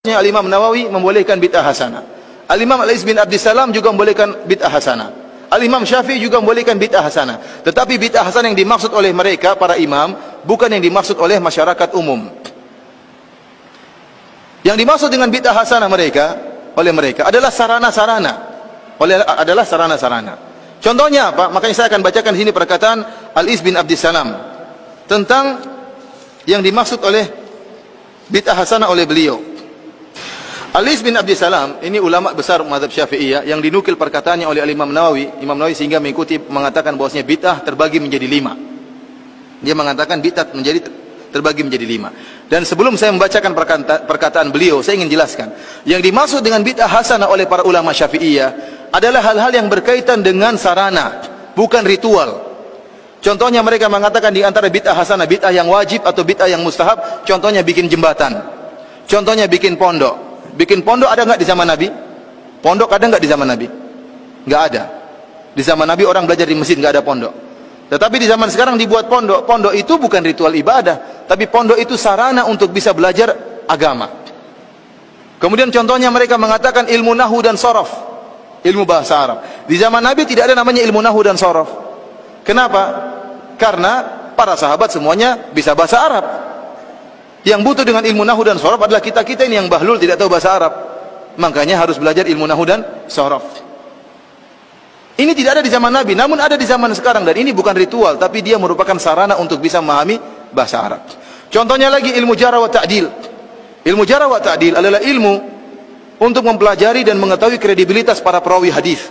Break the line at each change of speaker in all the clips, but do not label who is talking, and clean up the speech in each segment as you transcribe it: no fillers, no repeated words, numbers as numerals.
Al-Imam Nawawi membolehkan bid'ah hasanah. Al-Imam Al-Iz bin Abdissalam juga membolehkan bid'ah hasanah. Al-Imam Syafi'i juga membolehkan bid'ah hasanah. Tetapi bid'ah hasanah yang dimaksud oleh mereka, para imam, bukan yang dimaksud oleh masyarakat umum. Yang dimaksud dengan bid'ah hasanah oleh mereka adalah sarana-sarana. Contohnya apa? Makanya saya akan bacakan di sini perkataan Al-Iz bin Abdissalam tentang yang dimaksud oleh bid'ah hasanah oleh beliau. Al-Iz bin Abdissalam ini ulama besar mazhab Syafi'iyah yang dinukil perkataannya oleh Imam Nawawi sehingga mengatakan bahwasanya bid'ah terbagi menjadi 5. Dia mengatakan bid'ah terbagi menjadi 5. Dan sebelum saya membacakan perkataan beliau, saya ingin jelaskan yang dimaksud dengan bid'ah hasanah oleh para ulama Syafi'iyah adalah hal-hal yang berkaitan dengan sarana, bukan ritual. Contohnya mereka mengatakan di antara bid'ah hasanah, bid'ah yang wajib atau bid'ah yang mustahab, contohnya bikin jembatan, contohnya bikin pondok. Bikin pondok ada enggak di zaman Nabi? Pondok ada enggak di zaman Nabi? Enggak ada. Di zaman Nabi orang belajar di masjid, enggak ada pondok. Tetapi di zaman sekarang dibuat pondok. Pondok itu bukan ritual ibadah, tapi pondok itu sarana untuk bisa belajar agama. Kemudian contohnya mereka mengatakan ilmu nahwu dan sharaf, ilmu bahasa Arab. Di zaman Nabi tidak ada namanya ilmu nahwu dan sharaf. Kenapa? Karena para sahabat semuanya bisa bahasa Arab. Yang butuh dengan ilmu nahwu dan sharaf adalah kita-kita ini yang bahlul tidak tahu bahasa Arab. Makanya harus belajar ilmu nahwu dan sharaf. Ini tidak ada di zaman Nabi, namun ada di zaman sekarang, dan ini bukan ritual, tapi dia merupakan sarana untuk bisa memahami bahasa Arab. Contohnya lagi ilmu jarh wa ta'dil. Ilmu jarh wa ta'dil adalah ilmu untuk mempelajari dan mengetahui kredibilitas para perawi hadis.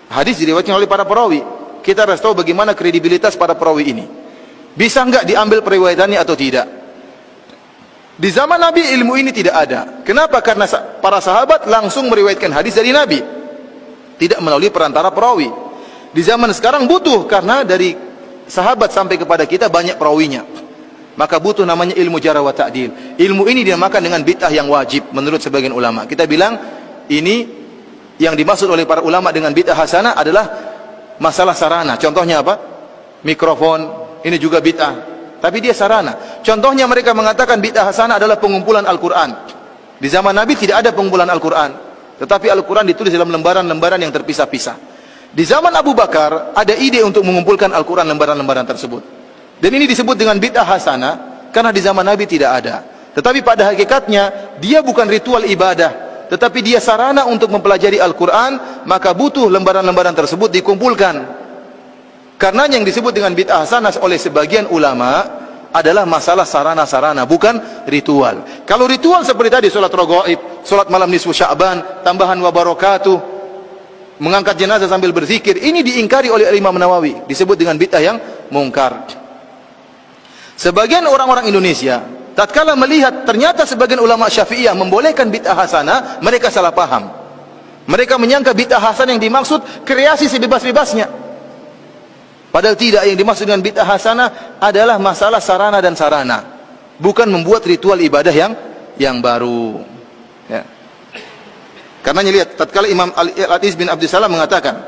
Hadis diriwayatkan oleh para perawi. Kita harus tahu bagaimana kredibilitas para perawi ini. Bisa enggak diambil periwayatannya atau tidak? Di zaman Nabi ilmu ini tidak ada. Kenapa? Karena para sahabat langsung meriwayatkan hadis dari Nabi, tidak melalui perantara perawi. Di zaman sekarang butuh, karena dari sahabat sampai kepada kita banyak perawinya. Maka butuh namanya ilmu jarh wa ta'dil. Ilmu ini dinamakan dengan bid'ah yang wajib menurut sebagian ulama. Kita bilang ini yang dimaksud oleh para ulama dengan bid'ah hasanah adalah masalah sarana. Contohnya apa? Mikrofon, ini juga bid'ah. Tapi dia sarana. Contohnya mereka mengatakan bid'ah hasanah adalah pengumpulan Al-Quran. Di zaman Nabi tidak ada pengumpulan Al-Quran, tetapi Al-Quran ditulis dalam lembaran-lembaran yang terpisah-pisah. Di zaman Abu Bakar ada ide untuk mengumpulkan Al-Quran lembaran-lembaran tersebut. Dan ini disebut dengan bid'ah hasanah karena di zaman Nabi tidak ada. Tetapi pada hakikatnya dia bukan ritual ibadah, tetapi dia sarana untuk mempelajari Al-Quran. Maka butuh lembaran-lembaran tersebut dikumpulkan. Karena yang disebut dengan bid'ah hasanah oleh sebagian ulama adalah masalah sarana-sarana, bukan ritual. Kalau ritual seperti tadi, sholat raghaib, sholat malam nisfu Sya'ban, tambahan wa barakatuh, mengangkat jenazah sambil berzikir, ini diingkari oleh Imam Nawawi, disebut dengan bid'ah yang mungkar. Sebagian orang-orang Indonesia tatkala melihat ternyata sebagian ulama Syafi'iyah membolehkan bid'ah hasanah, mereka salah paham. Mereka menyangka bid'ah hasanah yang dimaksud kreasi sebebas-bebasnya. Padahal tidak, yang dimaksud dengan bid'ah hasanah adalah masalah sarana dan sarana, bukan membuat ritual ibadah yang baru. Ya. Karenanya lihat, tatkala Imam Al-Iz bin Abdissalam mengatakan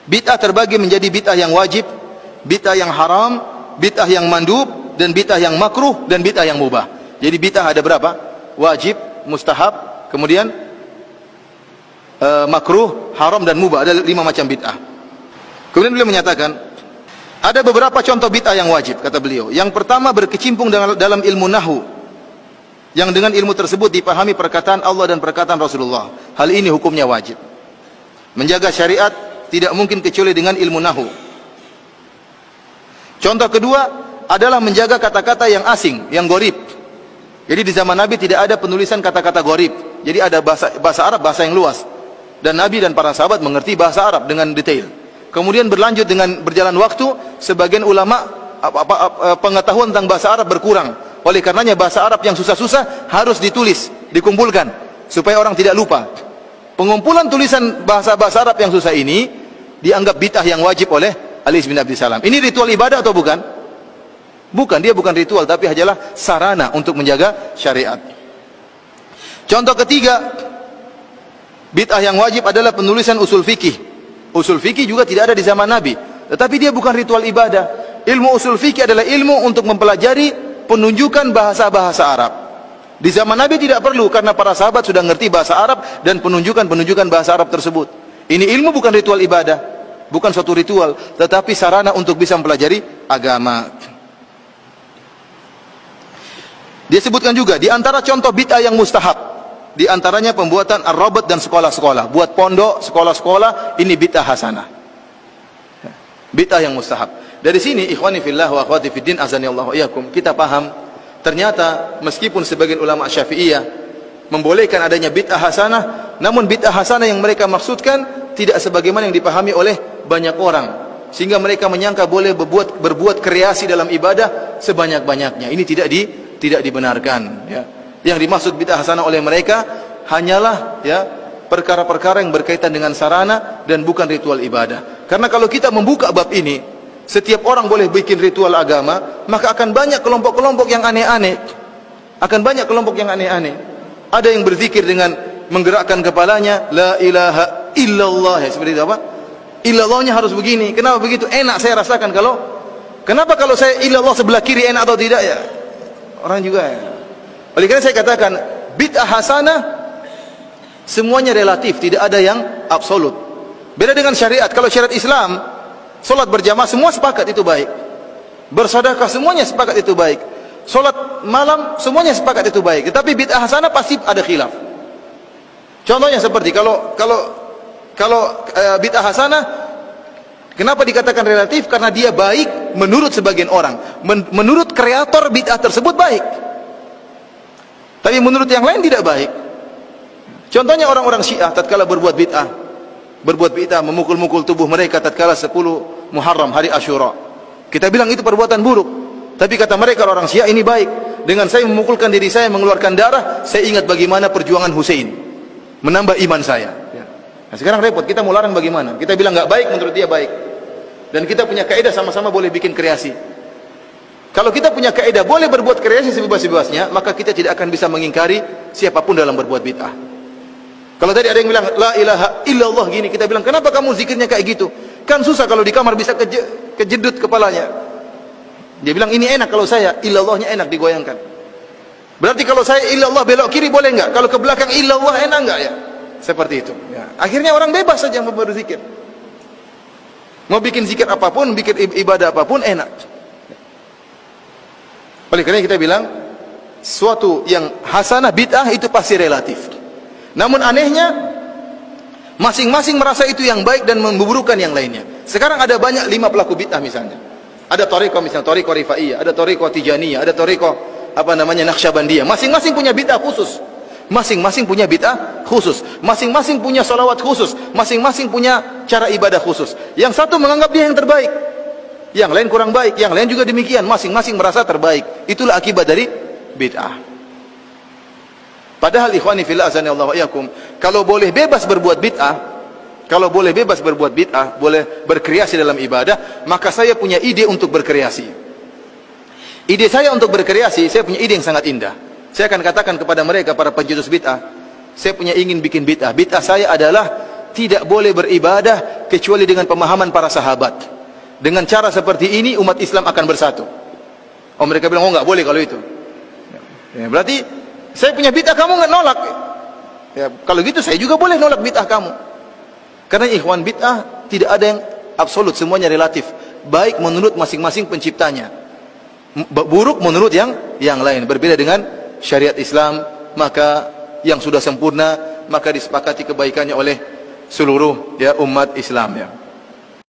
bid'ah terbagi menjadi bid'ah yang wajib, bid'ah yang haram, bid'ah yang mandub, dan bid'ah yang makruh, dan bid'ah yang mubah. Jadi bid'ah ada berapa? Wajib, mustahab, kemudian makruh, haram, dan mubah. Ada 5 macam bid'ah. Kemudian beliau menyatakan ada beberapa contoh bid'ah yang wajib, kata beliau. Yang pertama, berkecimpung dalam ilmu nahwu, yang dengan ilmu tersebut dipahami perkataan Allah dan perkataan Rasulullah. Hal ini hukumnya wajib. Menjaga syariat tidak mungkin kecuali dengan ilmu nahwu. Contoh kedua adalah menjaga kata-kata yang asing, yang gharib. Jadi di zaman Nabi tidak ada penulisan kata-kata gharib. Jadi ada bahasa Arab, bahasa yang luas. Dan Nabi dan para sahabat mengerti bahasa Arab dengan detail. Kemudian berlanjut dengan berjalan waktu, sebagian ulama pengetahuan tentang bahasa Arab berkurang. Oleh karenanya bahasa Arab yang susah-susah harus ditulis, dikumpulkan supaya orang tidak lupa. Pengumpulan tulisan bahasa Arab yang susah ini dianggap bid'ah yang wajib oleh Al-Iz bin Abdissalam. Ini ritual ibadah atau bukan? Bukan, dia bukan ritual, tapi hanyalah sarana untuk menjaga syariat. Contoh ketiga, bid'ah yang wajib adalah penulisan usul fikih. Usul fikih juga tidak ada di zaman Nabi, tetapi dia bukan ritual ibadah. Ilmu usul fikih adalah ilmu untuk mempelajari penunjukan bahasa-bahasa Arab. Di zaman Nabi tidak perlu, karena para sahabat sudah ngerti bahasa Arab dan penunjukan bahasa Arab tersebut. Ini ilmu bukan ritual ibadah, bukan suatu ritual, tetapi sarana untuk bisa mempelajari agama. Dia sebutkan juga di antara contoh bid'ah yang mustahab, di antaranya pembuatan ar-rabat dan sekolah-sekolah, buat pondok, sekolah-sekolah, ini bid'ah hasanah. Bid'ah yang mustahab. Dari sini ikhwani fillah wa akhwati fiddin azanillahu iyyakum, kita paham ternyata meskipun sebagian ulama Syafi'iyah membolehkan adanya bid'ah hasanah, namun bid'ah hasanah yang mereka maksudkan tidak sebagaimana yang dipahami oleh banyak orang, sehingga mereka menyangka boleh berbuat kreasi dalam ibadah sebanyak-banyaknya. Ini tidak dibenarkan, ya. Yang dimaksud bid'ah hasanah oleh mereka hanyalah, ya, perkara-perkara yang berkaitan dengan sarana dan bukan ritual ibadah. Karena kalau kita membuka bab ini, setiap orang boleh bikin ritual agama, maka akan banyak kelompok-kelompok yang aneh-aneh. Akan banyak kelompok yang aneh-aneh. Ada yang berzikir dengan menggerakkan kepalanya, la ilaha illallah, ya, seperti itu apa? Illallahnya harus begini. Kenapa begitu? Enak saya rasakan kalau. Kenapa kalau saya illallah sebelah kiri enak atau tidak, ya? Orang juga, ya. Oleh karena saya katakan bid'ah hasanah semuanya relatif, tidak ada yang absolut. Beda dengan syariat. Kalau syariat Islam, solat berjamaah semua sepakat itu baik, bersedekah semuanya sepakat itu baik, solat malam semuanya sepakat itu baik. Tetapi bid'ah hasanah pasti ada khilaf. Contohnya seperti kalau bid'ah hasanah, kenapa dikatakan relatif? Karena dia baik menurut sebagian orang, menurut kreator bid'ah tersebut baik, tapi menurut yang lain tidak baik. Contohnya orang-orang Syiah tatkala berbuat bid'ah memukul-mukul tubuh mereka tatkala 10 Muharram hari Asyura. Kita bilang itu perbuatan buruk, tapi kata mereka orang Syiah ini baik. Dengan saya memukulkan diri saya, mengeluarkan darah, saya ingat bagaimana perjuangan Hussein, menambah iman saya. Nah, sekarang repot, kita mau larang bagaimana? Kita bilang nggak baik, menurut dia baik. Dan kita punya kaidah sama-sama boleh bikin kreasi. Kalau kita punya kaidah boleh berbuat kreasi sebebas-bebasnya, maka kita tidak akan bisa mengingkari siapapun dalam berbuat bid'ah. Kalau tadi ada yang bilang la ilaha illallah gini, kita bilang kenapa kamu zikirnya kayak gitu? Kan susah kalau di kamar bisa kejedut kepalanya. Dia bilang ini enak kalau saya, illallahnya enak digoyangkan. Berarti kalau saya illallah belok kiri boleh enggak? Kalau ke belakang illallah enak enggak, ya? Seperti itu, ya. Akhirnya orang bebas saja mau berzikir. Mau bikin zikir apapun, bikin ibadah apapun enak. Oleh karena kita bilang suatu yang hasanah bid'ah itu pasti relatif. Namun anehnya masing-masing merasa itu yang baik dan memburukan yang lainnya. Sekarang ada banyak 5 pelaku bid'ah misalnya. Ada thariqah misalnya, thariqah Rifaiyah, ada thariqah Tijaniyah, ada thariqah Naqsyabandiyah. Masing-masing punya bid'ah khusus. Masing-masing punya bid'ah khusus. Masing-masing punya salawat khusus. Masing-masing punya cara ibadah khusus. Yang satu menganggap dia yang terbaik, yang lain kurang baik, yang lain juga demikian. Masing-masing merasa terbaik. Itulah akibat dari bid'ah. Padahal ikhwani fillah azanillahu wa iyyakum, kalau boleh bebas berbuat bid'ah, boleh berkreasi dalam ibadah, maka saya punya ide untuk berkreasi. Ide saya untuk berkreasi, saya punya ide yang sangat indah. Saya akan katakan kepada mereka, para pencetus bid'ah, saya punya ingin bikin bid'ah. Bid'ah saya adalah tidak boleh beribadah kecuali dengan pemahaman para sahabat. Dengan cara seperti ini umat Islam akan bersatu. Oh, mereka bilang, oh nggak boleh kalau itu. Ya, berarti saya punya bid'ah, kamu nggak nolak. Ya, kalau gitu saya juga boleh nolak bid'ah kamu. Karena ikhwan, bid'ah tidak ada yang absolut, semuanya relatif. Baik menurut masing-masing penciptanya, buruk menurut yang lain. Berbeda dengan syariat Islam, maka yang sudah sempurna maka disepakati kebaikannya oleh seluruh, ya, umat Islam, ya.